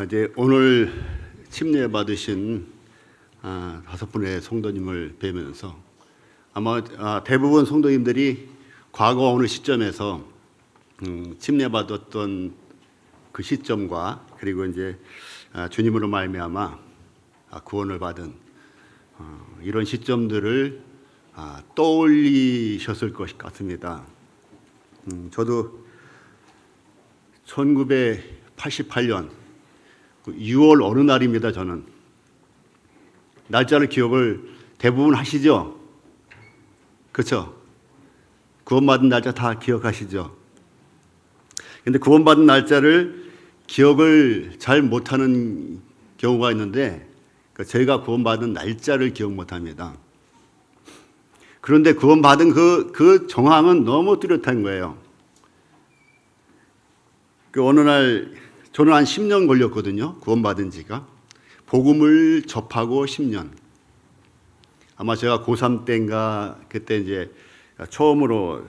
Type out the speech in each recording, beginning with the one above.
이제 오늘 침례 받으신 5분의 성도님을 뵈면서 아마 대부분 성도님들이 과거 어느 시점에서 침례 받았던 그 시점과 그리고 이제 주님으로 말미암아 구원을 받은 이런 시점들을 떠올리셨을 것 같습니다. 저도 1988년 6월 어느 날입니다. 저는 날짜를 기억을 대부분 하시죠? 그렇죠? 구원받은 날짜 다 기억하시죠? 근데 구원받은 날짜를 기억을 잘 못하는 경우가 있는데 저희가 구원받은 날짜를 기억 못합니다. 그런데 구원받은 그 정황은 너무 뚜렷한 거예요. 어느 날 저는 한 10년 걸렸거든요. 구원받은 지가. 복음을 접하고 10년. 아마 제가 고3 때인가 그때 이제 처음으로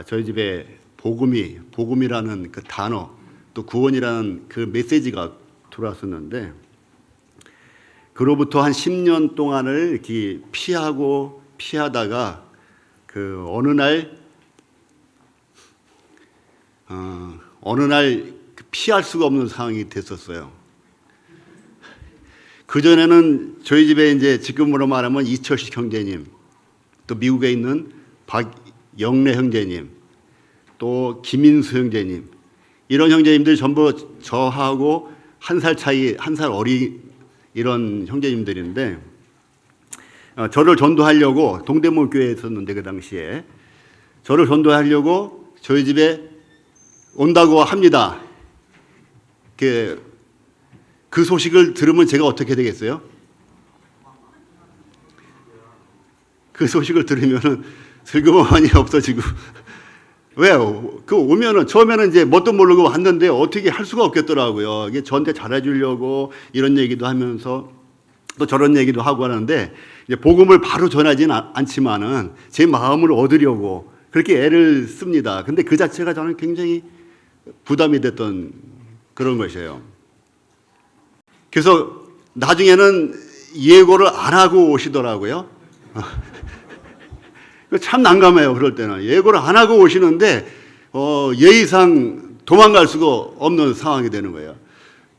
저희 집에 복음이라는 그 단어 또 구원이라는 그 메시지가 들어왔었는데 그로부터 한 10년 동안을 이렇게 피하다가 어느 날 피할 수가 없는 상황이 됐었어요. 그전에는 저희 집에 이제 지금으로 말하면 이철식 형제님, 또 미국에 있는 박영래 형제님, 또 김인수 형제님, 이런 형제님들 전부 저하고 한 살 차이, 한 살 어린 이런 형제님들인데 저를 전도하려고 동대문 교회에 있었는데 그 당시에 저를 전도하려고 저희 집에 온다고 합니다. 그 소식을 들으면 제가 어떻게 되겠어요? 그 소식을 들으면은 슬그머니 없어지고 왜요? 오면은 처음에는 이제 뭣도 모르고 왔는데 어떻게 할 수가 없겠더라고요. 이게 저한테 잘해주려고 이런 얘기도 하면서 또 저런 얘기도 하고 하는데 이제 복음을 바로 전하지는 않지만은 제 마음을 얻으려고 그렇게 애를 씁니다. 근데 그 자체가 저는 굉장히 부담이 됐던 그런 것이에요. 그래서 나중에는 예고를 안 하고 오시더라고요. 참 난감해요. 그럴 때는 예고를 안 하고 오시는데 예의상 도망갈 수가 없는 상황이 되는 거예요.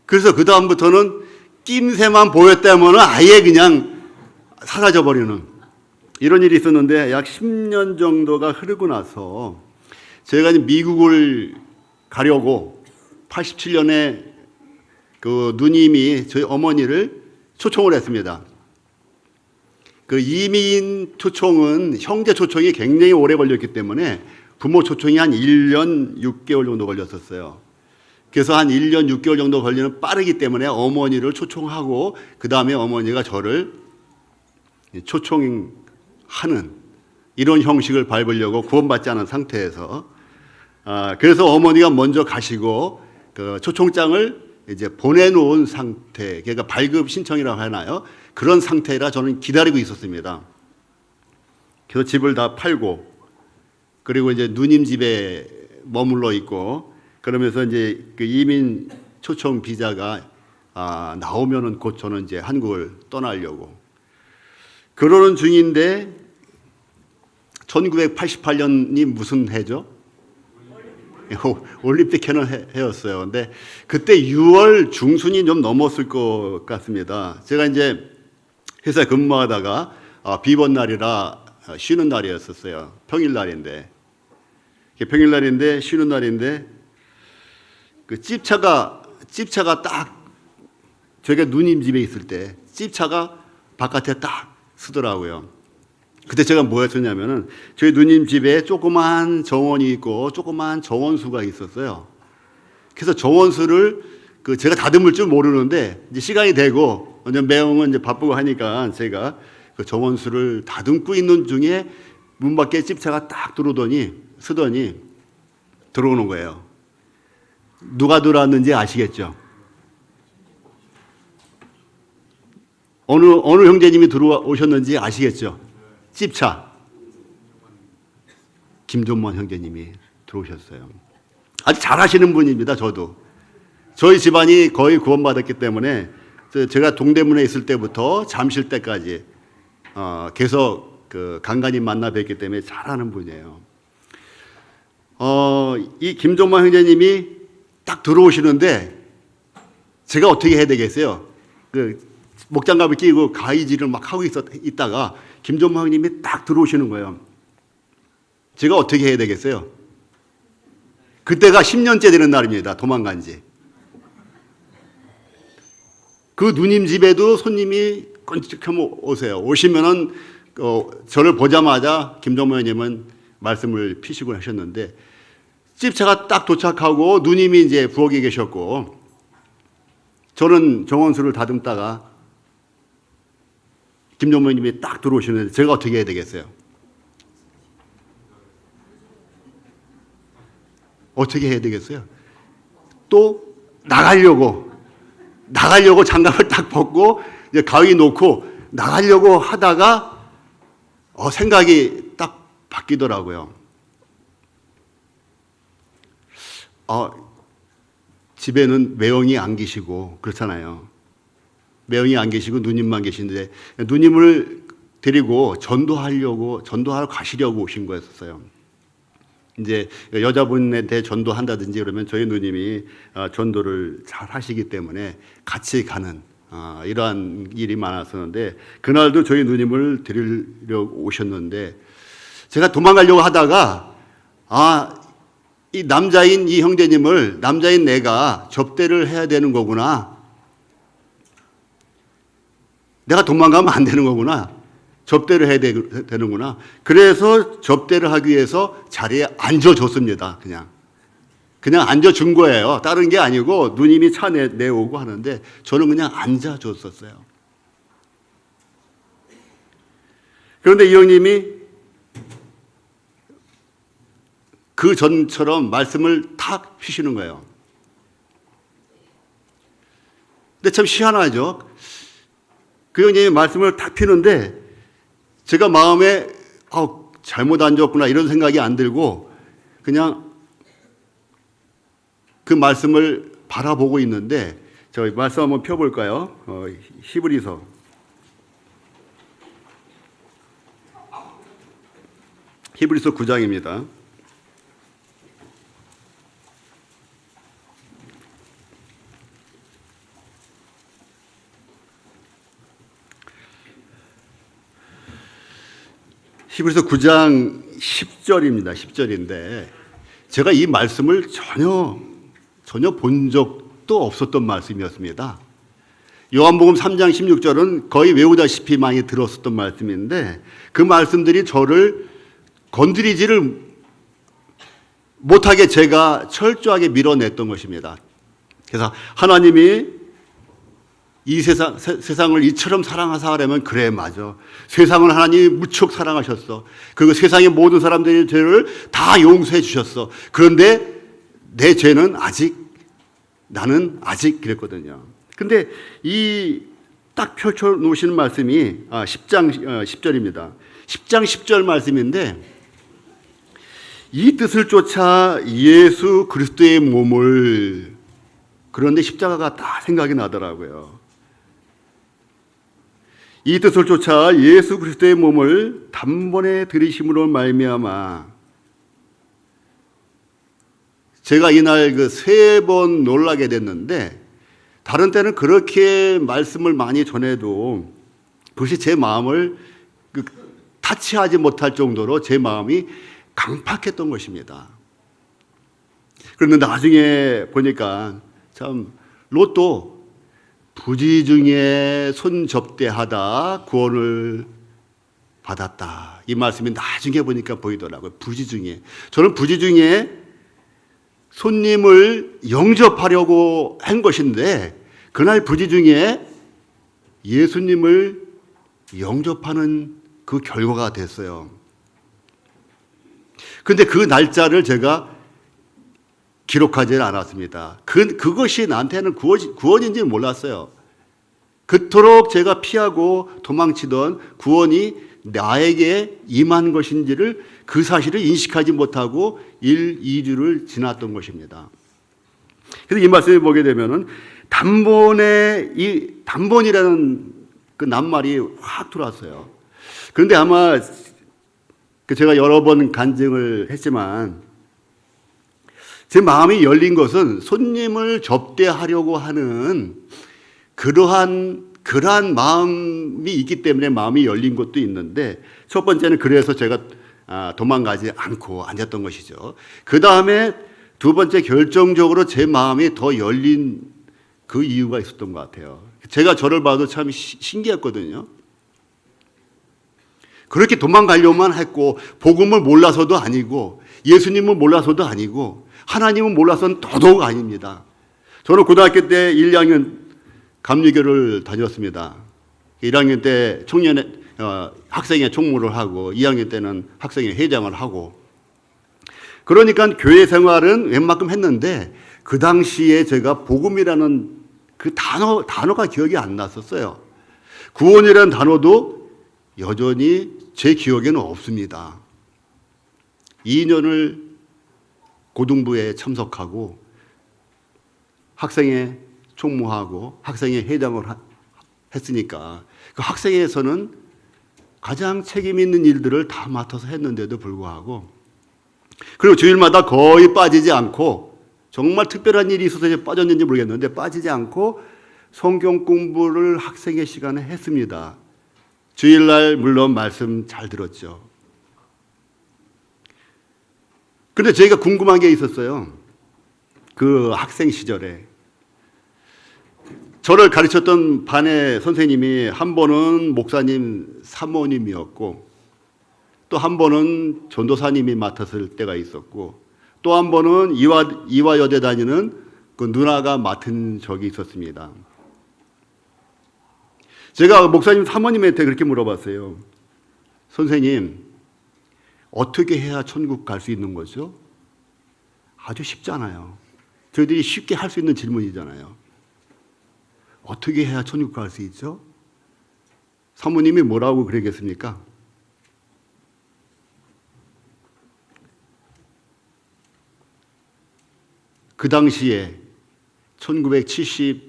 그래서 그 다음부터는 낌새만 보였다면 아예 그냥 사라져 버리는 이런 일이 있었는데 약 10년 정도가 흐르고 나서 제가 이제 미국을 가려고 87년에 그 누님이 저희 어머니를 초청을 했습니다. 그 이민 초청은 형제 초청이 굉장히 오래 걸렸기 때문에 부모 초청이 한 1년 6개월 정도 걸렸었어요. 그래서 한 1년 6개월 정도 걸리는 빠르기 때문에 어머니를 초청하고 그 다음에 어머니가 저를 초청하는 이런 형식을 밟으려고 구원받지 않은 상태에서 그래서 어머니가 먼저 가시고 그 초청장을 이제 보내놓은 상태, 그러니까 발급 신청이라고 하나요? 그런 상태라 저는 기다리고 있었습니다. 그래서 집을 다 팔고 그리고 이제 누님 집에 머물러 있고 그러면서 이제 그 이민 초청 비자가 나오면은 곧 저는 이제 한국을 떠나려고 그러는 중인데 1988년이 무슨 해죠? 올림픽 해는 해였어요. 근데 그때 6월 중순이 좀 넘었을 것 같습니다. 제가 이제 회사에 근무하다가 비번 날이라 쉬는 날이었었어요. 평일날인데 쉬는 날인데 그 찝차가 딱 저희가 누님 집에 있을 때 찝차가 바깥에 딱 서더라고요. 그때 제가 뭐였었냐면은 저희 누님 집에 조그만 정원이 있고 조그만 정원수가 있었어요. 그래서 정원수를 제가 다듬을 줄 모르는데 이제 시간이 되고 매형은 이제 바쁘고 하니까 제가 그 정원수를 다듬고 있는 중에 문 밖에 찝차가 딱 서더니 들어오는 거예요. 누가 들어왔는지 아시겠죠? 어느 형제님이 들어오셨는지 아시겠죠? 찝차 김종만 형제님이 들어오셨어요. 아주 잘하시는 분입니다. 저도 저희 집안이 거의 구원받았기 때문에 제가 동대문에 있을 때부터 잠실 때까지 계속 그 간간히 만나 뵙기 때문에 잘 아는 분이에요. 이 김종만 형제님이 딱 들어오시는데 제가 어떻게 해야 되겠어요? 그 목장갑을 끼고 가위질을 막 하고 있다가 김종만 형님이 딱 들어오시는 거예요. 제가 어떻게 해야 되겠어요? 그때가 10년째 되는 날입니다. 도망간 지. 그 누님 집에도 손님이 끈적하면 오세요. 오시면은 저를 보자마자 김종만 형님은 말씀을 피시고 하셨는데 집차가 딱 도착하고 누님이 이제 부엌에 계셨고 저는 정원수를 다듬다가 김종만 형님이 딱 들어오시는데 제가 어떻게 해야 되겠어요? 어떻게 해야 되겠어요? 또 나가려고 장갑을 딱 벗고 이제 가위 놓고 나가려고 하다가 생각이 딱 바뀌더라고요. 집에는 매형이 안 계시고 그렇잖아요. 매형이 안 계시고 누님만 계신데 누님을 데리고 전도하러 가시려고 오신 거였어요. 이제 여자분한테 전도한다든지 그러면 저희 누님이 전도를 잘 하시기 때문에 같이 가는 이러한 일이 많았었는데 그날도 저희 누님을 데리려고 오셨는데 제가 도망가려고 하다가 이 남자인 이 형제님을 남자인 내가 접대를 해야 되는 거구나. 내가 도망가면 안 되는 거구나. 접대를 해야 되는구나. 그래서 접대를 하기 위해서 자리에 앉아줬습니다. 그냥 앉아준 거예요. 다른 게 아니고 누님이 차 내오고 하는데 저는 그냥 앉아줬었어요. 그런데 이 형님이 그 전처럼 말씀을 탁 피시는 거예요. 근데 참 희한하죠. 그 형님이 말씀을 탁 피는데 제가 마음에 잘못 앉았구나 이런 생각이 안 들고 그냥 그 말씀을 바라보고 있는데 저희 말씀 한번 펴볼까요? 히브리서 9장입니다. 히브리서 9장 10절입니다. 10절인데 제가 이 말씀을 전혀 본 적도 없었던 말씀이었습니다. 요한복음 3장 16절은 거의 외우다시피 많이 들었었던 말씀인데 그 말씀들이 저를 건드리지를 못하게 제가 철저하게 밀어냈던 것입니다. 그래서 하나님이 이 세상을 이처럼 사랑하사 하려면 그래 맞아. 세상을 하나님이 무척 사랑하셨어. 그리고 세상의 모든 사람들의 죄를 다 용서해 주셨어. 그런데 내 죄는 나는 아직 그랬거든요. 근데 이 딱 펼쳐 놓으시는 말씀이 10장 10절입니다. 10장 10절 말씀인데 이 뜻을 쫓아 예수 그리스도의 몸을 그런데 십자가가 다 생각이 나더라고요. 이 뜻을 쫓아 예수 그리스도의 몸을 단번에 들이심으로 말미암아 제가 이날 그 3번 놀라게 됐는데 다른 때는 그렇게 말씀을 많이 전해도 그것이 제 마음을 타치하지 못할 정도로 제 마음이 강팍했던 것입니다. 그런데 나중에 보니까 참 로또 부지 중에 손접대하다 구원을 받았다. 이 말씀이 나중에 보니까 보이더라고요. 부지 중에. 저는 부지 중에 손님을 영접하려고 한 것인데 그날 부지 중에 예수님을 영접하는 그 결과가 됐어요. 그런데 그 날짜를 제가 기록하지는 않았습니다. 그것이 나한테는 구원인지는 몰랐어요. 그토록 제가 피하고 도망치던 구원이 나에게 임한 것인지를 그 사실을 인식하지 못하고 1, 2주를 지났던 것입니다. 그래서 이 말씀을 보게 되면은 단번이라는 그 낱말이 확 들어왔어요. 그런데 아마 제가 여러 번 간증을 했지만 제 마음이 열린 것은 손님을 접대하려고 하는 그러한 마음이 있기 때문에 마음이 열린 것도 있는데, 첫 번째는 그래서 제가 도망가지 않고 앉았던 것이죠. 그 다음에 두 번째, 결정적으로 제 마음이 더 열린 그 이유가 있었던 것 같아요. 제가 저를 봐도 참 신기했거든요. 그렇게 도망가려만 했고, 복음을 몰라서도 아니고, 예수님을 몰라서도 아니고, 하나님을 몰라서는 더더욱 아닙니다. 저는 고등학교 때 1, 2학년 감리교를 다녔습니다. 1학년 때 학생회 총무를 하고 2학년 때는 학생회 회장을 하고, 그러니까 교회 생활은 웬만큼 했는데 그 당시에 제가 복음이라는 그 단어가 기억이 안 났었어요. 구원이라는 단어도 여전히 제 기억에는 없습니다. 2년을 고등부에 참석하고 학생회 총무하고 학생회 회장을 했으니까 그 학생회에서는 가장 책임 있는 일들을 다 맡아서 했는데도 불구하고, 그리고 주일마다 거의 빠지지 않고, 정말 특별한 일이 있어서 빠졌는지 모르겠는데 빠지지 않고 성경 공부를 학생회 시간에 했습니다. 주일날 물론 말씀 잘 들었죠. 그런데 저희가 궁금한 게 있었어요. 그 학생 시절에 저를 가르쳤던 반의 선생님이 한 번은 목사님 사모님이었고, 또 한 번은 전도사님이 맡았을 때가 있었고, 또 한 번은 이화여대 다니는 그 누나가 맡은 적이 있었습니다. 제가 목사님 사모님한테 그렇게 물어봤어요. 선생님, 어떻게 해야 천국 갈 수 있는 거죠? 아주 쉽잖아요. 저희들이 쉽게 할 수 있는 질문이잖아요. 어떻게 해야 천국 갈 수 있죠? 사모님이 뭐라고 그러겠습니까? 그 당시에 1975년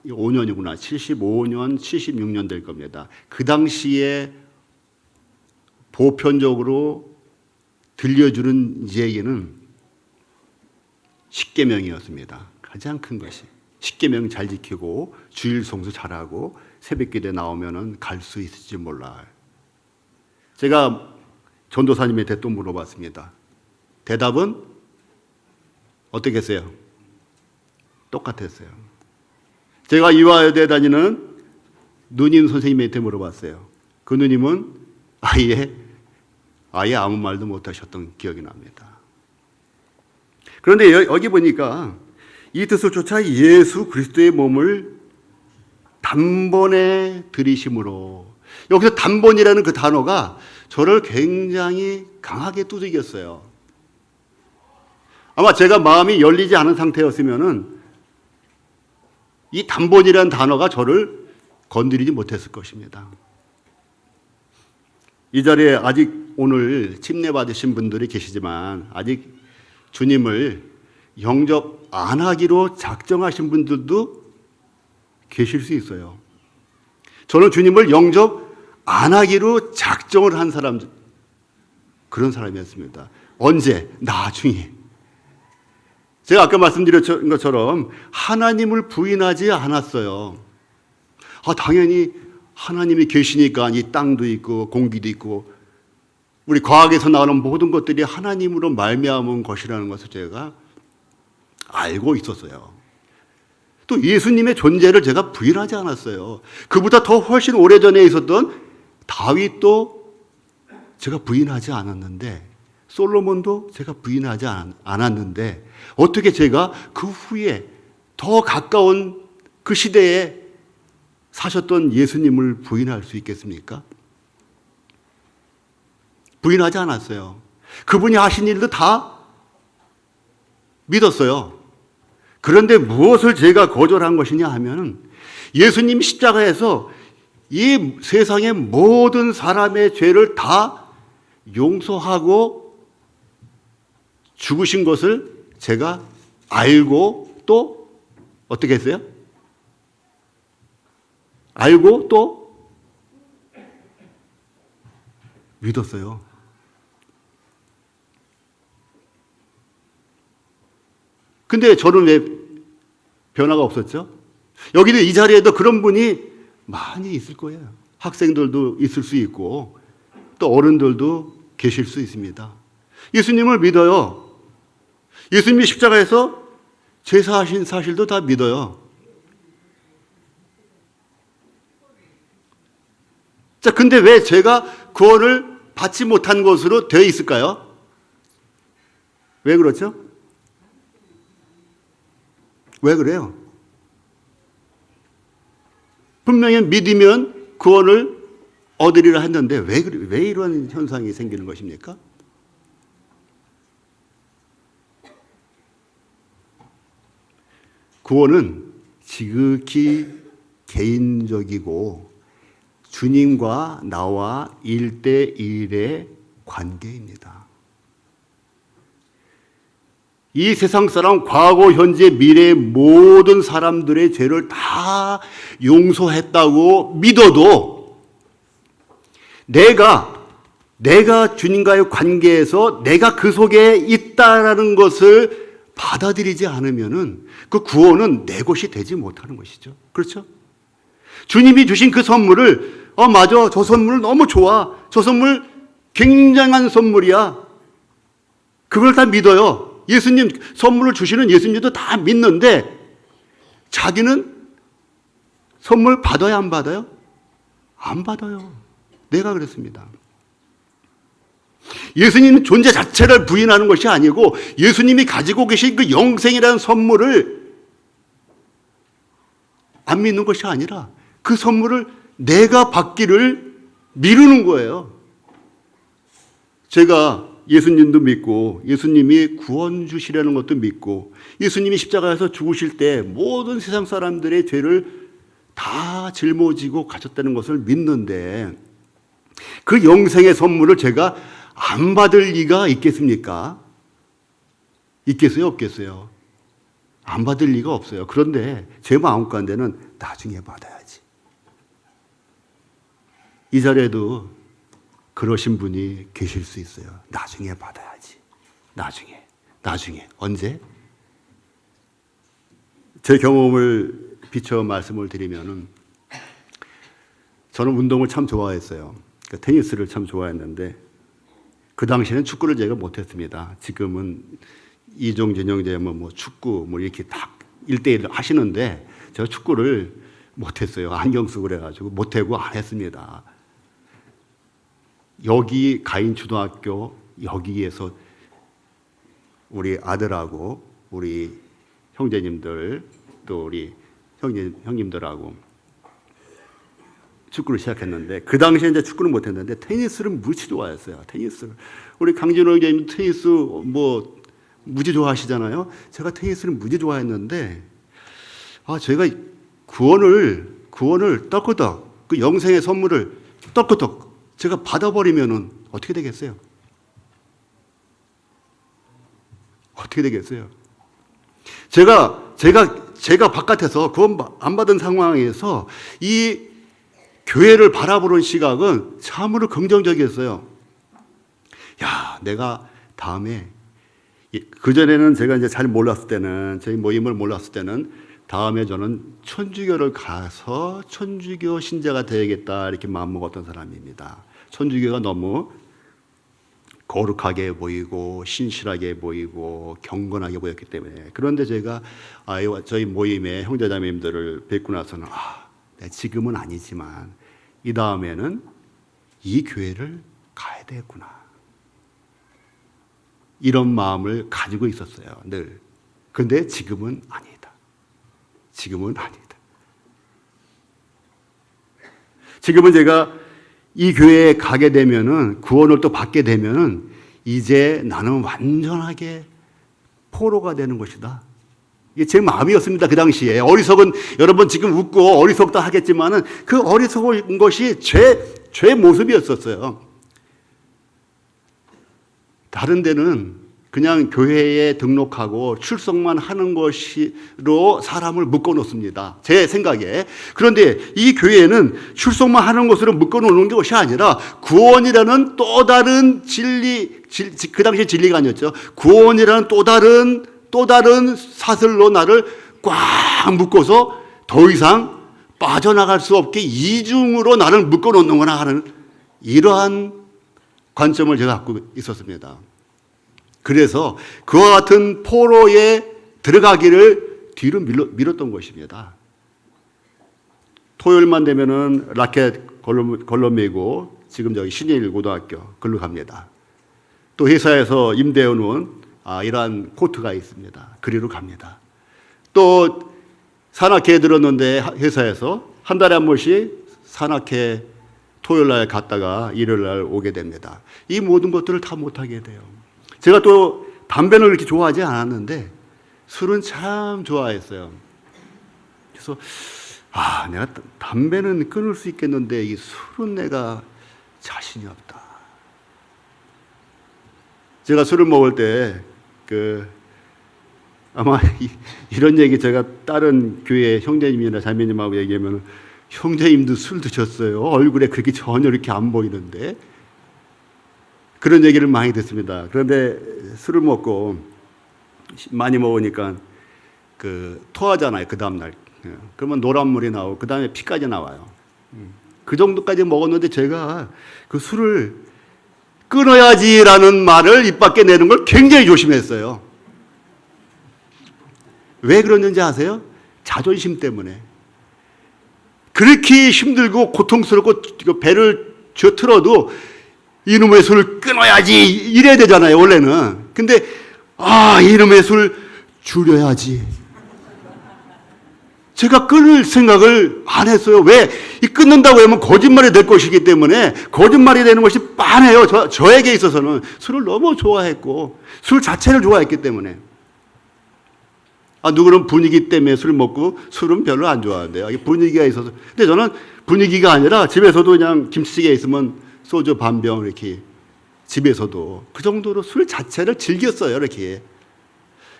5년이구나. 75년, 76년 될 겁니다. 그 당시에 보편적으로 들려주는 얘기는 십계명이었습니다. 가장 큰 것이 십계명 잘 지키고 주일 성수 잘하고 새벽기도에 나오면은 갈 수 있을지 몰라. 제가 전도사님한테 또 물어봤습니다. 대답은 어떻게 했어요? 똑같았어요. 제가 이화여대 다니는 누님 선생님한테 물어봤어요. 그 누님은 아예 아무 말도 못하셨던 기억이 납니다. 그런데 여기 보니까 이 뜻을 쫓아 예수 그리스도의 몸을 단번에 들이심으로, 여기서 단번이라는 그 단어가 저를 굉장히 강하게 두들겼어요. 아마 제가 마음이 열리지 않은 상태였으면은 이 단번이라는 단어가 저를 건드리지 못했을 것입니다. 이 자리에 아직 오늘 침례 받으신 분들이 계시지만 아직 주님을 영접 안 하기로 작정하신 분들도 계실 수 있어요. 저는 주님을 영접 안 하기로 작정을 한 사람, 그런 사람이었습니다. 언제? 나중에. 제가 아까 말씀드린 것처럼 하나님을 부인하지 않았어요. 당연히 하나님이 계시니까 이 땅도 있고 공기도 있고 우리 과학에서 나오는 모든 것들이 하나님으로 말미암은 것이라는 것을 제가 알고 있었어요. 또 예수님의 존재를 제가 부인하지 않았어요. 그보다 더 훨씬 오래전에 있었던 다윗도 제가 부인하지 않았는데, 솔로몬도 제가 부인하지 않았는데, 어떻게 제가 그 후에 더 가까운 그 시대에 사셨던 예수님을 부인할 수 있겠습니까? 부인하지 않았어요. 그분이 하신 일도 다 믿었어요. 그런데 무엇을 제가 거절한 것이냐 하면, 예수님 십자가에서 이 세상의 모든 사람의 죄를 다 용서하고 죽으신 것을 제가 알고 또 어떻게 했어요? 알고 또 믿었어요. 근데 저는 왜 변화가 없었죠? 여기도 이 자리에도 그런 분이 많이 있을 거예요. 학생들도 있을 수 있고 또 어른들도 계실 수 있습니다. 예수님을 믿어요. 예수님이 십자가에서 제사하신 사실도 다 믿어요. 자, 근데 왜 제가 구원을 받지 못한 것으로 되어 있을까요? 왜 그렇죠? 왜 그래요? 분명히 믿으면 구원을 얻으리라 했는데 왜 이런 현상이 생기는 것입니까? 구원은 지극히 개인적이고 주님과 나와 1대1의 관계입니다. 이 세상 사람, 과거, 현재, 미래 모든 사람들의 죄를 다 용서했다고 믿어도 내가 주님과의 관계에서 내가 그 속에 있다라는 것을 받아들이지 않으면은 그 구원은 내 것이 되지 못하는 것이죠. 그렇죠? 주님이 주신 그 선물을 맞아. 저 선물 너무 좋아. 저 선물 굉장한 선물이야. 그걸 다 믿어요. 예수님 선물을 주시는 예수님도 다 믿는데 자기는 선물 받아야 안 받아요? 안 받아요. 내가 그랬습니다. 예수님 존재 자체를 부인하는 것이 아니고 예수님이 가지고 계신 그 영생이라는 선물을 안 믿는 것이 아니라 그 선물을 내가 받기를 미루는 거예요. 제가 예수님도 믿고 예수님이 구원 주시라는 것도 믿고 예수님이 십자가에서 죽으실 때 모든 세상 사람들의 죄를 다 짊어지고 가셨다는 것을 믿는데 그 영생의 선물을 제가 안 받을 리가 있겠습니까? 있겠어요? 없겠어요? 안 받을 리가 없어요. 그런데 제 마음 가운데는 나중에 받아야지. 이 자리에도 그러신 분이 계실 수 있어요. 나중에 받아야지. 나중에. 언제? 제 경험을 비춰 말씀을 드리면은 저는 운동을 참 좋아했어요. 테니스를 참 좋아했는데 그 당시에는 축구를 제가 못했습니다. 지금은 이종 전형제면 뭐 축구 이렇게 딱 1대1 하시는데 제가 축구를 못했어요. 안경 쓰고 그래가지고 못하고 안 했습니다. 여기 가인초등학교 여기에서 우리 아들하고 우리 형제님들 또 우리 형님들하고 축구를 시작했는데 그 당시에 이제 축구는 못했는데 테니스를 무지 좋아했어요. 테니스를 우리 강진호 형제님 테니스 무지 좋아하시잖아요. 제가 테니스를 무지 좋아했는데 제가 구원을 떡끄떡 그 영생의 선물을 떡끄떡 제가 받아버리면은 어떻게 되겠어요? 어떻게 되겠어요? 제가 바깥에서 구원 안 받은 상황에서 이 교회를 바라보는 시각은 참으로 긍정적이었어요. 야, 내가 다음에 그전에는 제가 이제 잘 몰랐을 때는 저희 모임을 몰랐을 때는 다음에 저는 천주교를 가서 천주교 신자가 되야겠다 이렇게 마음먹었던 사람입니다. 천주교가 너무 거룩하게 보이고 신실하게 보이고 경건하게 보였기 때문에. 그런데 제가 저희 모임의 형제자매님들을 뵙고 나서는 지금은 아니지만 이 다음에는 이 교회를 가야 되겠구나. 이런 마음을 가지고 있었어요. 늘. 근데 지금은 아니다. 지금은 아니다. 지금은 제가 이 교회에 가게 되면은 구원을 또 받게 되면은 이제 나는 완전하게 포로가 되는 것이다. 이게 제 마음이었습니다. 그 당시에. 어리석은 여러분 지금 웃고 어리석다 하겠지만은 그 어리석은 것이 제 모습이었었어요. 다른 데는 그냥 교회에 등록하고 출석만 하는 것으로 사람을 묶어 놓습니다. 제 생각에. 그런데 이 교회는 출석만 하는 것으로 묶어 놓는 것이 아니라 구원이라는 또 다른 진리, 그 당시에 진리가 아니었죠. 구원이라는 또 다른 사슬로 나를 꽉 묶어서 더 이상 빠져나갈 수 없게 이중으로 나를 묶어 놓는구나 하는 이러한 관점을 제가 갖고 있었습니다. 그래서 그와 같은 포로에 들어가기를 뒤로 밀었던 것입니다. 토요일만 되면은 라켓 걸러 메고 지금 저기 신예일 고등학교 걸로 갑니다. 또 회사에서 임대해 놓은 이러한 코트가 있습니다. 그리로 갑니다. 또 산악회 들었는데 회사에서 한 달에 한 번씩 산악회 토요일 날 갔다가 일요일 날 오게 됩니다. 이 모든 것들을 다 못하게 돼요. 제가 또 담배는 그렇게 좋아하지 않았는데 술은 참 좋아했어요. 그래서 내가 담배는 끊을 수 있겠는데 이 술은 내가 자신이 없다. 제가 술을 먹을 때 아마 이런 얘기 제가 다른 교회 형제님이나 자매님하고 얘기하면 형제님도 술 드셨어요. 얼굴에 그렇게 전혀 이렇게 안 보이는데. 그런 얘기를 많이 듣습니다. 그런데 술을 먹고 많이 먹으니까 토하잖아요. 그 다음날. 그러면 노란물이 나오고 그 다음에 피까지 나와요. 그 정도까지 먹었는데 제가 그 술을 끊어야지라는 말을 입 밖에 내는 걸 굉장히 조심했어요. 왜 그러는지 아세요? 자존심 때문에. 그렇게 힘들고 고통스럽고 배를 쥐어 틀어도 이놈의 술 끊어야지 이래야 되잖아요, 원래는. 근데 이놈의 술 줄여야지. 제가 끊을 생각을 안 했어요. 왜? 이 끊는다고 하면 거짓말이 될 것이기 때문에 거짓말이 되는 것이 빤해요. 저에게 있어서는 술을 너무 좋아했고 술 자체를 좋아했기 때문에. 누구는 분위기 때문에 술 먹고 술은 별로 안 좋아하는데요. 분위기가 있어서. 근데 저는 분위기가 아니라 집에서도 그냥 김치찌개 있으면 소주 반 병 이렇게 집에서도 그 정도로 술 자체를 즐겼어요. 이렇게.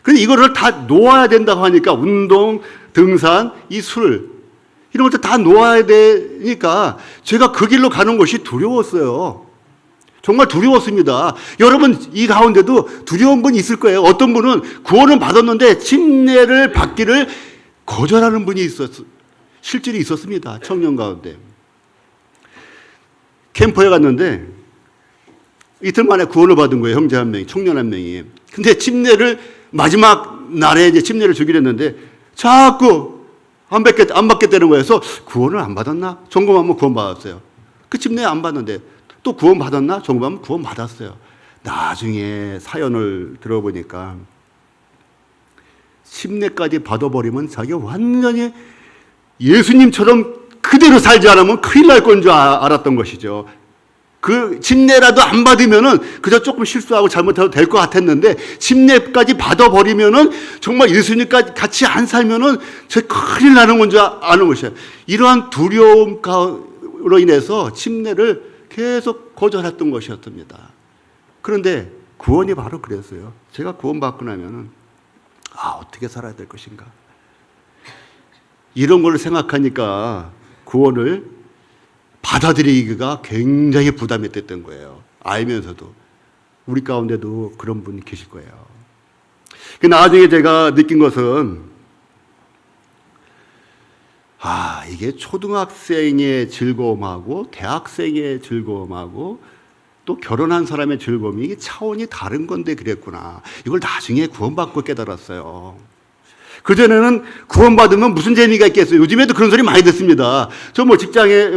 근데 이거를 다 놓아야 된다고 하니까 운동, 등산, 이 술 이런 것들 다 놓아야 되니까 제가 그 길로 가는 것이 두려웠어요. 정말 두려웠습니다. 여러분 이 가운데도 두려운 분이 있을 거예요. 어떤 분은 구원을 받았는데 침례를 받기를 거절하는 분이 실제로 있었습니다. 청년 가운데. 캠프에 갔는데 이틀 만에 구원을 받은 거예요. 형제 한 명이, 청년 한 명이. 근데 침례를 마지막 날에 이제 침례를 주기로 했는데 자꾸 안 받겠다는 거예요. 그래서 구원을 안 받았나? 점검하면 구원 받았어요. 그 침례 안 받는데 또 구원 받았나? 점검하면 구원 받았어요. 나중에 사연을 들어보니까 침례까지 받아버리면 자기가 완전히 예수님처럼 그대로 살지 않으면 큰일 날 건 줄 알았던 것이죠. 그 침례라도 안 받으면은 그저 조금 실수하고 잘못해도 될 것 같았는데 침례까지 받아버리면은 정말 예수님까지 같이 안 살면은 저 큰일 나는 건 줄 아는 것이에요. 이러한 두려움으로 인해서 침례를 계속 거절했던 것이었습니다. 그런데 구원이 바로 그랬어요. 제가 구원받고 나면은 어떻게 살아야 될 것인가? 이런 걸 생각하니까 구원을 받아들이기가 굉장히 부담이 됐던 거예요. 알면서도. 우리 가운데도 그런 분이 계실 거예요. 나중에 제가 느낀 것은 이게 초등학생의 즐거움하고 대학생의 즐거움하고 또 결혼한 사람의 즐거움이 이게 차원이 다른 건데 그랬구나. 이걸 나중에 구원받고 깨달았어요. 그전에는 구원받으면 무슨 재미가 있겠어요. 요즘에도 그런 소리 많이 듣습니다. 저 직장에,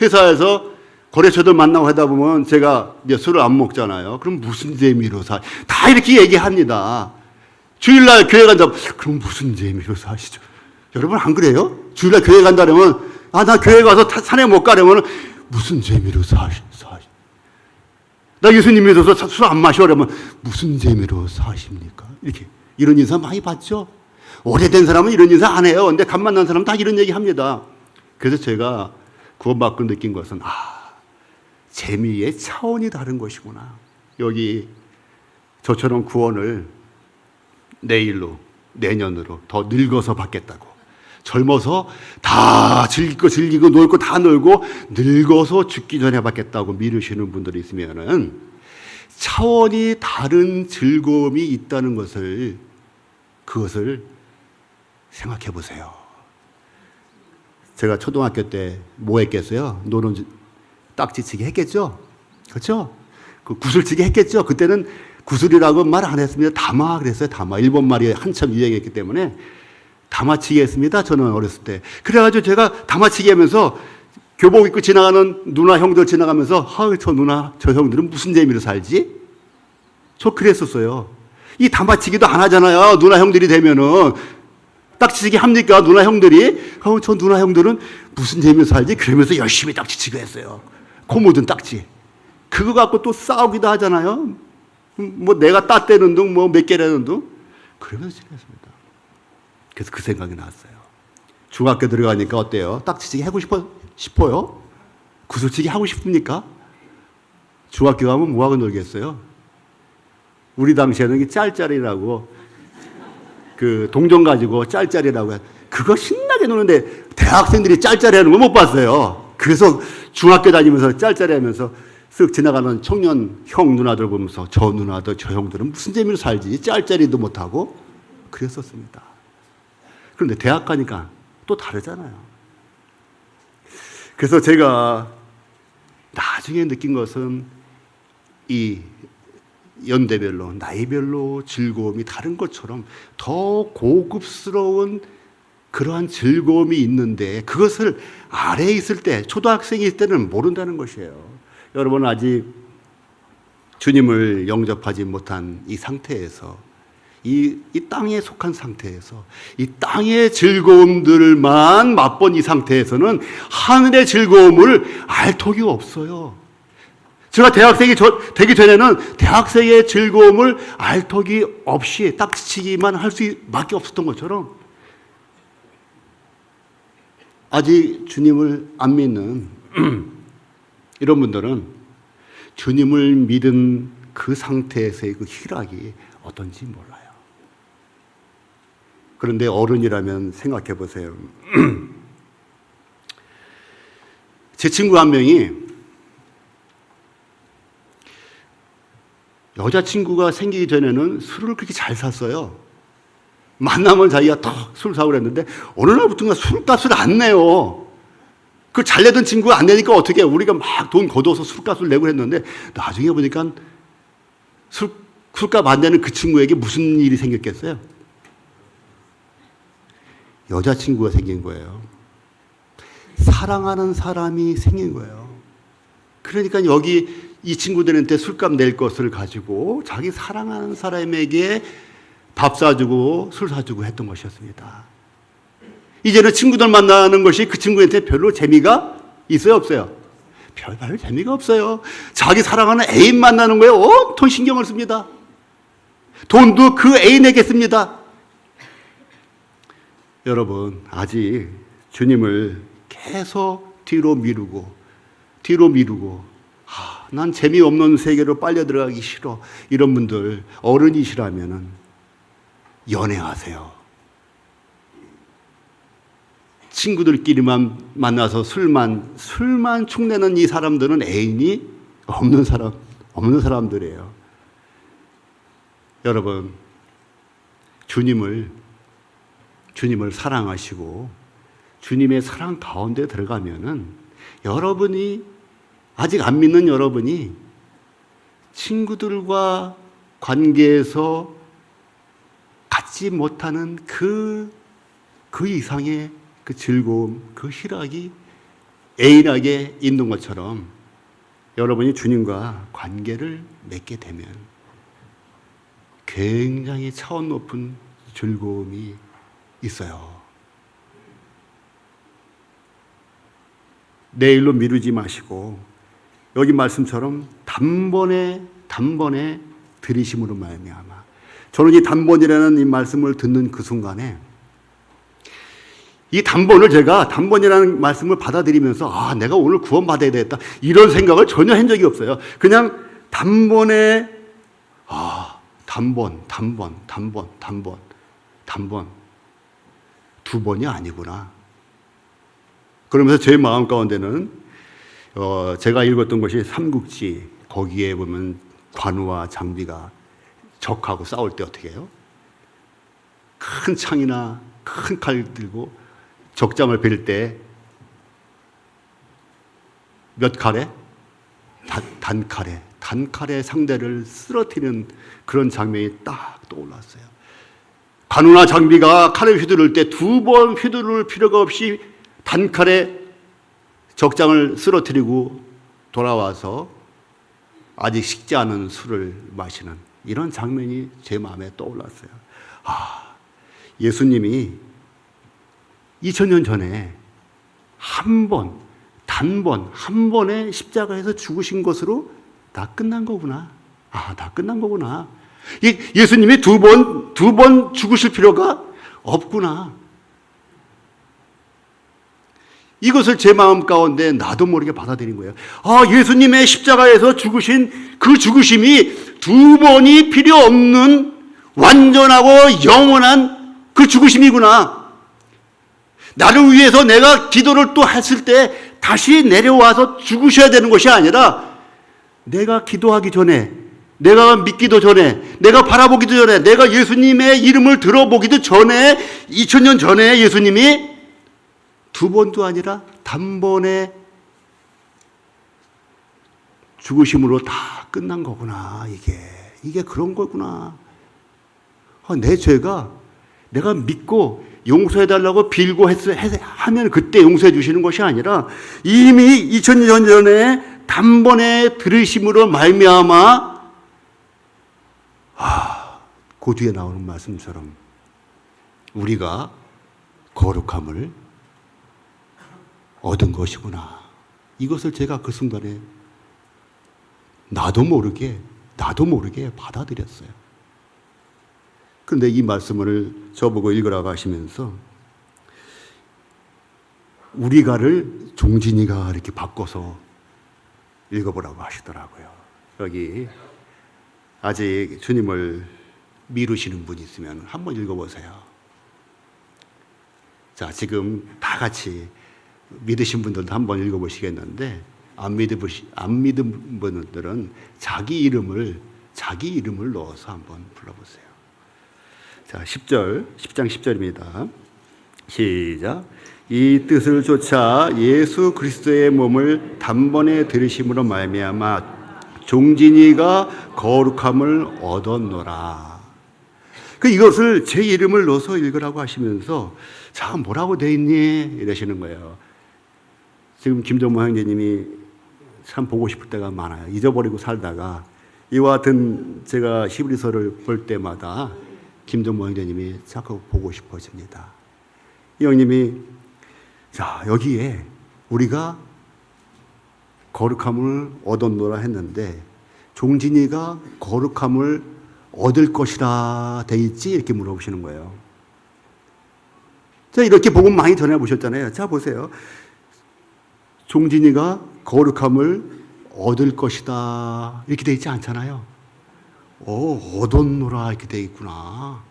회사에서 거래처들 만나고 하다 보면 제가 이제 술을 안 먹잖아요. 그럼 무슨 재미로 다 이렇게 얘기합니다. 주일날 교회 간다. 그럼 무슨 재미로 사시죠? 여러분 안 그래요? 주일날 교회 간다면 나 교회 가서 산에 못 가려면 무슨 재미로 나 예수님 믿어서 술 안 마셔 그러면 무슨 재미로 사십니까? 이런 인사 많이 봤죠? 오래된 사람은 이런 인사 안 해요. 근데 간 만난 사람은 다 이런 얘기 합니다. 그래서 제가 구원받고 느낀 것은 재미의 차원이 다른 것이구나. 여기 저처럼 구원을 내일로, 내년으로 더 늙어서 받겠다고. 젊어서 다 즐기고 놀 거 다 놀고 늙어서 죽기 전에 받겠다고 미루시는 분들이 있으면은 차원이 다른 즐거움이 있다는 그것을 생각해 보세요. 제가 초등학교 때 뭐 했겠어요? 노는 딱지치기 했겠죠? 그렇죠? 그 구슬치기 했겠죠? 그때는 구슬이라고 말 안 했습니다. 담아 그랬어요. 담아. 일본 말이 한참 유행했기 때문에 담아치기 했습니다. 저는 어렸을 때. 그래가지고 제가 담아치기 하면서 교복 입고 지나가는 누나 형들 지나가면서 저 누나 저 형들은 무슨 재미로 살지? 저 그랬었어요. 이 담아치기도 안 하잖아요. 누나 형들이 되면은 딱지치기 합니까? 누나 형들이? 저 누나 형들은 무슨 재미로 살지? 그러면서 열심히 딱지치기 했어요. 코 묻은 딱지. 그거 갖고 또 싸우기도 하잖아요. 뭐 내가 따떼는 둥, 뭐 몇 개라는 둥. 그러면서 지냈습니다. 그래서 그 생각이 났어요. 중학교 들어가니까 어때요? 딱지치기 하고 싶어요? 구슬치기 하고 싶습니까? 중학교 가면 뭐하고 놀겠어요? 우리 당시에는 짤짤이라고 그 동전 가지고 짤짤이라고 그거 신나게 노는데 대학생들이 짤짤이 하는 거 못 봤어요. 그래서 중학교 다니면서 짤짤이 하면서 쓱 지나가는 청년 형 누나들 보면서 저 누나들 저 형들은 무슨 재미로 살지? 짤짤이도 못하고 그랬었습니다. 그런데 대학 가니까 또 다르잖아요. 그래서 제가 나중에 느낀 것은 이 연대별로 나이별로 즐거움이 다른 것처럼 더 고급스러운 그러한 즐거움이 있는데 그것을 아래에 있을 때 초등학생일 때는 모른다는 것이에요. 여러분 아직 주님을 영접하지 못한 이 상태에서 이 땅에 속한 상태에서 이 땅의 즐거움들만 맛본 이 상태에서는 하늘의 즐거움을 알 턱이 없어요. 제가 대학생이 되기 전에는 대학생의 즐거움을 알 턱이 없이 딱지치기만 할 수밖에 없었던 것처럼 아직 주님을 안 믿는 이런 분들은 주님을 믿은 그 상태에서의 그 희락이 어떤지 몰라요. 그런데 어른이라면 생각해 보세요. 제 친구 한 명이 여자친구가 생기기 전에는 술을 그렇게 잘 샀어요. 만나면 자기가 더 술 사고 그랬는데 어느 날부터가 술값을 안 내요. 그 잘 내던 친구가 안 내니까 어떻게 우리가 막 돈 걷어서 술값을 내고 했는데 나중에 보니까 술값 안 내는 그 친구에게 무슨 일이 생겼겠어요? 여자친구가 생긴 거예요. 사랑하는 사람이 생긴 거예요. 그러니까 여기 이 친구들한테 술값 낼 것을 가지고 자기 사랑하는 사람에게 밥 사주고 술 사주고 했던 것이었습니다. 이제는 친구들 만나는 것이 그 친구한테 별로 재미가 있어요, 없어요? 별로 재미가 없어요. 자기 사랑하는 애인 만나는 거에 온통 신경을 씁니다. 돈도 그 애인에게 씁니다. 여러분, 아직 주님을 계속 뒤로 미루고 난 재미없는 세계로 빨려 들어가기 싫어. 이런 분들 어른이시라면 연애하세요. 친구들끼리만 만나서 술만 축내는 이 사람들은 애인이 없는 사람들이에요. 여러분, 주님을 사랑하시고 주님의 사랑 가운데 들어가면은 여러분이 아직 안 믿는 여러분이 친구들과 관계에서 갖지 못하는 그 이상의 그 즐거움, 그 희락이 애인에게 있는 것처럼 여러분이 주님과 관계를 맺게 되면 굉장히 차원 높은 즐거움이 있어요. 내일로 미루지 마시고 여기 말씀처럼 단번에 들이심으로 말미암아. 저는 이 단번이라는 이 말씀을 듣는 그 순간에 이 단번이라는 말씀을 받아들이면서 내가 오늘 구원받아야 되겠다 이런 생각을 전혀 한 적이 없어요. 그냥 단번에 단번. 두 번이 아니구나. 그러면서 제 마음 가운데는 제가 읽었던 것이 삼국지, 거기에 보면 관우와 장비가 적하고 싸울 때 어떻게 해요? 큰 창이나 큰 칼 들고 적장을 베릴 때 몇 칼에? 단칼에 상대를 쓰러뜨리는 그런 장면이 딱 떠올랐어요. 관우나 장비가 칼을 휘두를 때 두 번 휘두를 필요가 없이 단칼에 적장을 쓰러뜨리고 돌아와서 아직 식지 않은 술을 마시는 이런 장면이 제 마음에 떠올랐어요. 예수님이 2000년 전에 한 번에 십자가에서 죽으신 것으로 다 끝난 거구나. 다 끝난 거구나. 예수님이 두 번 죽으실 필요가 없구나. 이것을 제 마음 가운데 나도 모르게 받아들인 거예요. 예수님의 십자가에서 죽으신 그 죽으심이 두 번이 필요 없는 완전하고 영원한 그 죽으심이구나. 나를 위해서 내가 기도를 또 했을 때 다시 내려와서 죽으셔야 되는 것이 아니라 내가 기도하기 전에, 내가 믿기도 전에, 내가 바라보기도 전에, 내가 예수님의 이름을 들어보기도 전에 2000년 전에 예수님이 두 번도 아니라 단번에 죽으심으로 다 끝난 거구나. 이게 그런 거구나. 내 죄가 내가 믿고 용서해달라고 빌고 하면 그때 용서해 주시는 것이 아니라 이미 2000년 전에 단번에 들으심으로 말미암아 그 뒤에 나오는 말씀처럼 우리가 거룩함을 얻은 것이구나. 이것을 제가 그 순간에 나도 모르게 받아들였어요. 그런데 이 말씀을 저보고 읽으라고 하시면서 우리가를 종진이가 이렇게 바꿔서 읽어보라고 하시더라고요. 여기 아직 주님을 미루시는 분이 있으면 한번 읽어보세요. 자, 지금 다 같이 믿으신 분들도 한번 읽어보시겠는데 안 믿은 분들은 자기 이름을 넣어서 한번 불러보세요. 자, 10장 10절입니다. 시작. 이 뜻을 쫓아 예수 그리스도의 몸을 단번에 들으심으로 말미암아 종진이가 거룩함을 얻었노라. 이것을 제 이름을 넣어서 읽으라고 하시면서 자, 뭐라고 돼 있니? 이러시는 거예요. 지금 김정모 형제님이 참 보고 싶을 때가 많아요. 잊어버리고 살다가 이와 같은 제가 히브리서를 볼 때마다 김정모 형제님이 자꾸 보고 싶어집니다. 이 형님이 자, 여기에 우리가 거룩함을 얻었노라 했는데 종진이가 거룩함을 얻을 것이라 돼 있지? 이렇게 물어보시는 거예요. 자, 이렇게 복음 많이 전해보셨잖아요. 자, 보세요. 종진이가 거룩함을 얻을 것이다 이렇게 돼 있지 않잖아요. 얻었노라 이렇게 돼 있구나.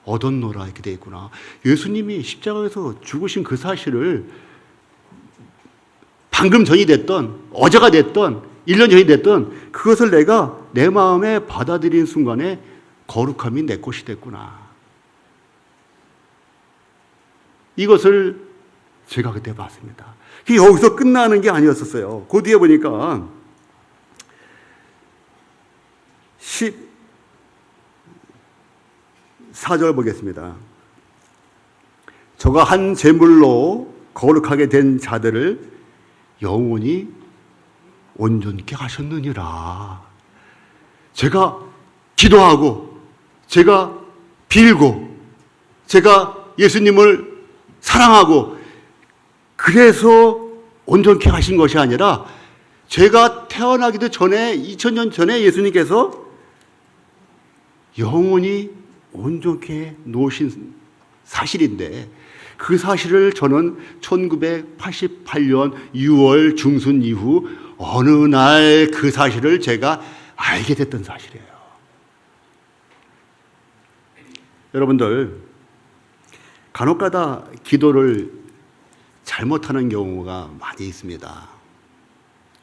얻었노라 이렇게 돼 있구나. 예수님이 십자가에서 죽으신 그 사실을 방금 전이 됐던, 어제가 됐던, 1년 전이 됐던 그것을 내가 내 마음에 받아들인 순간에 거룩함이 내 것이 됐구나. 이것을 제가 그때 봤습니다. 여기서 끝나는 게 아니었었어요. 그 뒤에 보니까 14절 보겠습니다. 저가 한 제물로 거룩하게 된 자들을 영원히 온전케 하셨느니라. 제가 기도하고 제가 빌고 제가 예수님을 사랑하고 그래서 온전케 하신 것이 아니라 제가 태어나기도 전에 2000년 전에 예수님께서 영원히 온전케 놓으신 사실인데 그 사실을 저는 1988년 6월 중순 이후 어느 날 그 사실을 제가 알게 됐던 사실이에요. 여러분들, 간혹가다 기도를 잘못하는 경우가 많이 있습니다.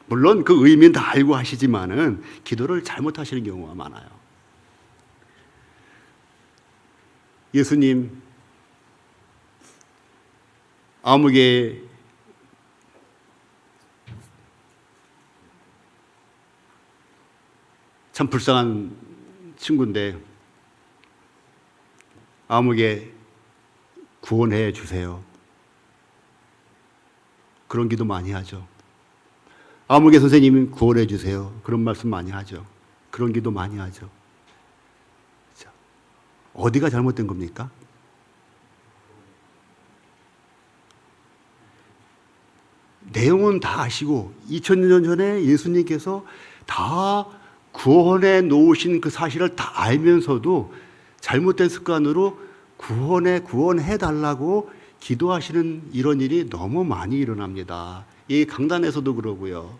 물론 그 의미는 다 알고 하시지만은 기도를 잘못하시는 경우가 많아요. 예수님, 아무개 참 불쌍한 친구인데 아무개 구원해 주세요. 그런 기도 많이 하죠. 아무개 선생님 구원해 주세요. 그런 말씀 많이 하죠. 그런 기도 많이 하죠. 자, 어디가 잘못된 겁니까? 내용은 다 아시고 2000년 전에 예수님께서 다 구원해 놓으신 그 사실을 다 알면서도 잘못된 습관으로 구원해 달라고 기도하시는 이런 일이 너무 많이 일어납니다. 이 강단에서도 그러고요.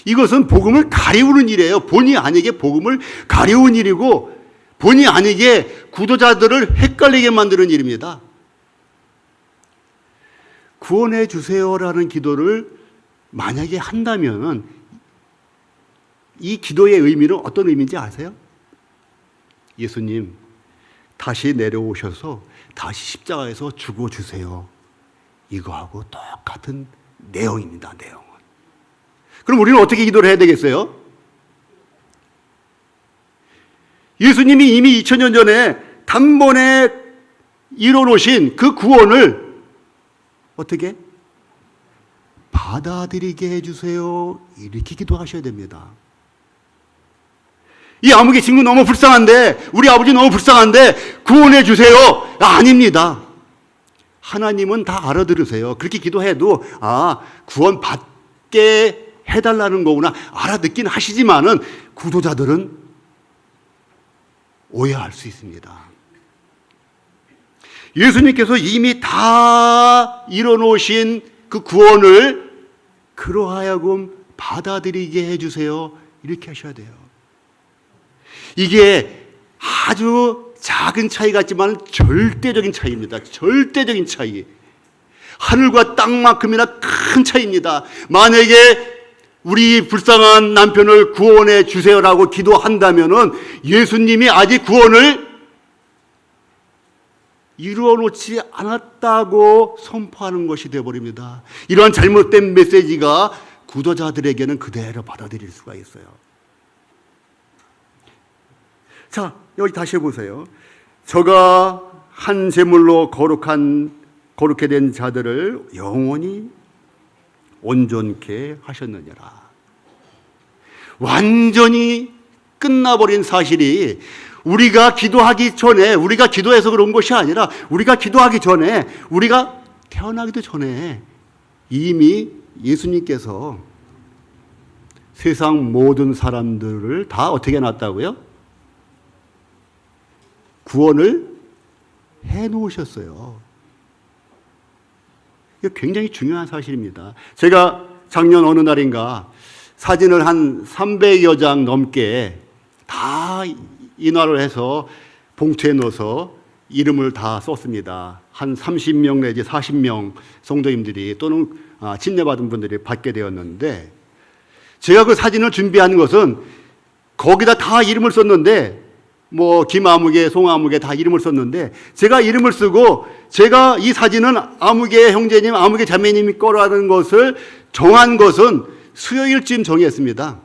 이것은 복음을 가리우는 일이에요. 본의 아니게 복음을 가리우는 일이고 본의 아니게 구도자들을 헷갈리게 만드는 일입니다. 구원해 주세요라는 기도를 만약에 한다면 이 기도의 의미는 어떤 의미인지 아세요? 예수님, 다시 내려오셔서 다시 십자가에서 죽어주세요. 이거하고 똑같은 내용입니다. 내용은. 그럼 우리는 어떻게 기도를 해야 되겠어요? 예수님이 이미 2000년 전에 단번에 이뤄놓으신 그 구원을 어떻게? 받아들이게 해주세요. 이렇게 기도하셔야 됩니다. 이 아무개 친구 너무 불쌍한데, 우리 아버지 너무 불쌍한데 구원해 주세요. 아닙니다. 하나님은 다 알아들으세요. 그렇게 기도해도 구원 받게 해달라는 거구나 알아듣긴 하시지만은 구도자들은 오해할 수 있습니다. 예수님께서 이미 다 이뤄놓으신 그 구원을 그러하여금 받아들이게 해주세요. 이렇게 하셔야 돼요. 이게 아주 작은 차이 같지만 절대적인 차이입니다. 절대적인 차이. 하늘과 땅만큼이나 큰 차이입니다. 만약에 우리 불쌍한 남편을 구원해 주세요라고 기도한다면은 예수님이 아직 구원을 이루어 놓지 않았다고 선포하는 것이 되어버립니다. 이러한 잘못된 메시지가 구도자들에게는 그대로 받아들일 수가 있어요. 자, 여기 다시 해보세요. 저가 한 제물로 거룩게 된 자들을 영원히 온전케 하셨느니라. 완전히 끝나버린 사실이 우리가 기도하기 전에, 우리가 기도해서 그런 것이 아니라 우리가 기도하기 전에, 우리가 태어나기도 전에 이미 예수님께서 세상 모든 사람들을 다 어떻게 해놨다고요? 구원을 해놓으셨어요. 이게 굉장히 중요한 사실입니다. 제가 작년 어느 날인가 사진을 한 300여 장 넘게 다 인화를 해서 봉투에 넣어서 이름을 다 썼습니다. 한 30명 내지 40명 성도님들이 또는 침례받은 분들이 받게 되었는데, 제가 그 사진을 준비한 것은 거기다 다 이름을 썼는데, 김아무개, 송아무개 다 이름을 썼는데, 제가 이름을 쓰고 제가 이 사진은 아무개 형제님, 아무개 자매님이 거라는 것을 정한 것은 수요일쯤 정했습니다.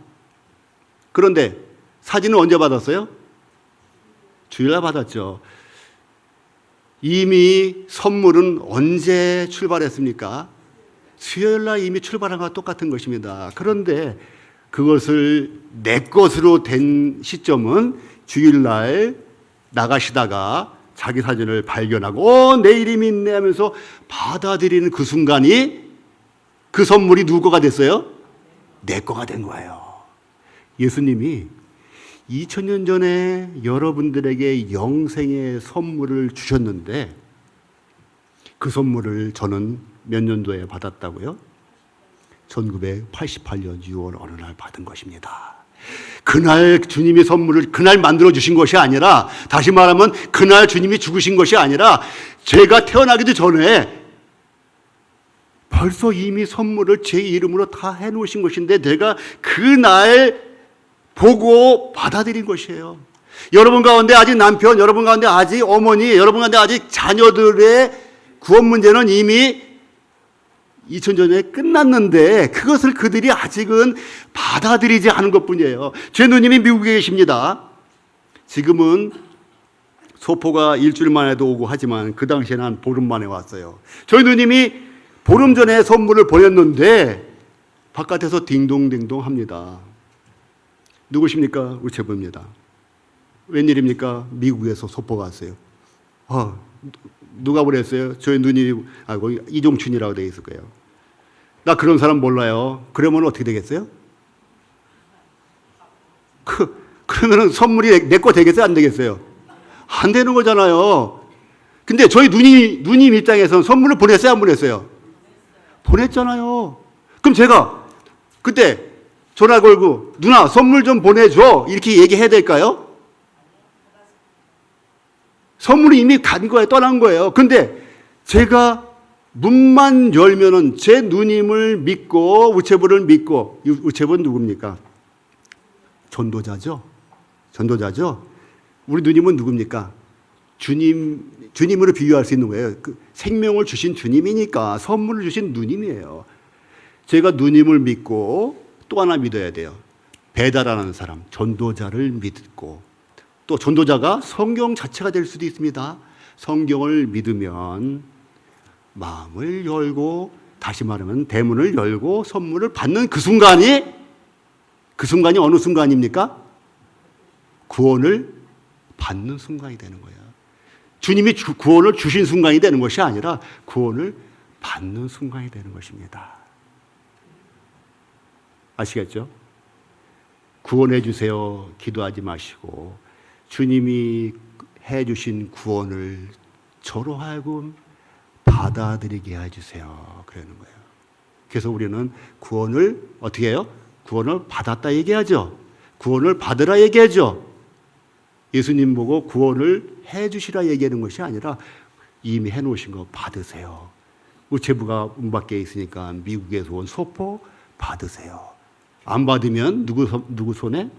그런데 사진은 언제 받았어요? 주일날 받았죠. 이미 선물은 언제 출발했습니까? 수요일날 이미 출발한 것과 똑같은 것입니다. 그런데 그것을 내 것으로 된 시점은 주일날 나가시다가 자기 사진을 발견하고 내 이름이 있네 하면서 받아들이는 그 순간이 그 선물이 누구 거가 됐어요? 내 거가 된 거예요. 예수님이 2000년 전에 여러분들에게 영생의 선물을 주셨는데, 그 선물을 저는 몇 년도에 받았다고요? 1988년 6월 어느 날 받은 것입니다. 그날 주님이 선물을 그날 만들어 주신 것이 아니라, 다시 말하면 그날 주님이 죽으신 것이 아니라 제가 태어나기도 전에 벌써 이미 선물을 제 이름으로 다 해놓으신 것인데 내가 그날 보고 받아들인 것이에요. 여러분 가운데 아직 남편, 여러분 가운데 아직 어머니, 여러분 가운데 아직 자녀들의 구원 문제는 이미 2000년 전에 끝났는데 그것을 그들이 아직은 받아들이지 않은 것뿐이에요. 제 누님이 미국에 계십니다. 지금은 소포가 일주일 만에도 오고 하지만 그 당시에는 한 보름 만에 왔어요. 저희 누님이 보름 전에 선물을 보냈는데 바깥에서 딩동딩동 합니다. 누구십니까? 우체부입니다. 웬일입니까? 미국에서 소포가 왔어요. 누가 보냈어요? 저희 누님이, 거기 이종춘이라고 돼 있을 거예요. 나 그런 사람 몰라요. 그러면 어떻게 되겠어요? 그러면 선물이 내 거 되겠어요? 안 되겠어요? 안 되는 거잖아요. 근데 저희 누님 입장에서는 선물을 보냈어요? 안 보냈어요? 보냈잖아요. 그럼 제가 그때 전화 걸고 누나 선물 좀 보내줘 이렇게 얘기해야 될까요? 선물이 이미 간 거예요. 떠난 거예요. 근데 제가 문만 열면은 제 누님을 믿고 우체부를 믿고, 우체부는 누굽니까? 전도자죠. 우리 누님은 누굽니까? 주님으로 비유할 수 있는 거예요. 그 생명을 주신 주님이니까 선물을 주신 누님이에요. 제가 누님을 믿고 또 하나 믿어야 돼요. 배달하는 사람, 전도자를 믿고, 또 전도자가 성경 자체가 될 수도 있습니다. 성경을 믿으면 마음을 열고, 다시 말하면 대문을 열고 선물을 받는 그 순간이 어느 순간입니까? 구원을 받는 순간이 되는 거예요. 주님이 구원을 주신 순간이 되는 것이 아니라 구원을 받는 순간이 되는 것입니다. 아시겠죠? 구원해 주세요 기도하지 마시고 주님이 해 주신 구원을 저로 하여금 받아들이게 해주세요. 그러는 거예요. 그래서 우리는 구원을 어떻게 해요? 구원을 받았다 얘기하죠. 구원을 받으라 얘기하죠. 예수님 보고 구원을 해 주시라 얘기하는 것이 아니라 이미 해놓으신 거 받으세요. 우체부가 문 밖에 있으니까 미국에서 온 소포 받으세요. 안 받으면 누구 손에?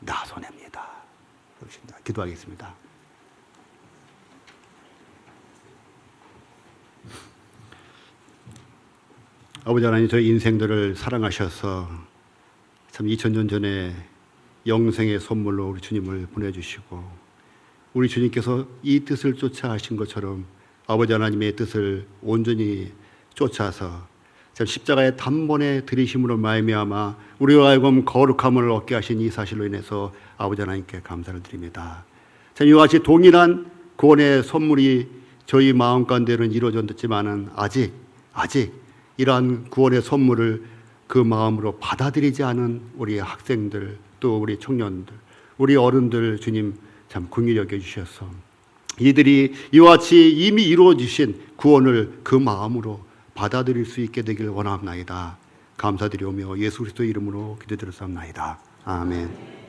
나 손해입니다. 그렇습니다. 기도하겠습니다. 아버지 하나님, 저희 인생들을 사랑하셔서 참 2000년 전에 영생의 선물로 우리 주님을 보내주시고, 우리 주님께서 이 뜻을 쫓아 하신 것처럼 아버지 하나님의 뜻을 온전히 쫓아서 참 십자가의 단번에 들이심으로 말미암아 우리로 하여금 거룩함을 얻게 하신 이 사실로 인해서 아버지 하나님께 감사를 드립니다. 참 이와 같이 동일한 구원의 선물이 저희 마음 가운데는 이루어졌지만은 아직 이러한 구원의 선물을 그 마음으로 받아들이지 않은 우리 학생들, 또 우리 청년들, 우리 어른들 주님 참 긍휼히 여겨주셔서 이들이 이와 같이 이미 이루어지신 구원을 그 마음으로 받아들일 수 있게 되길 원합나이다. 감사드리오며 예수 그리스도 이름으로 기도드렸사옵나이다. 아멘.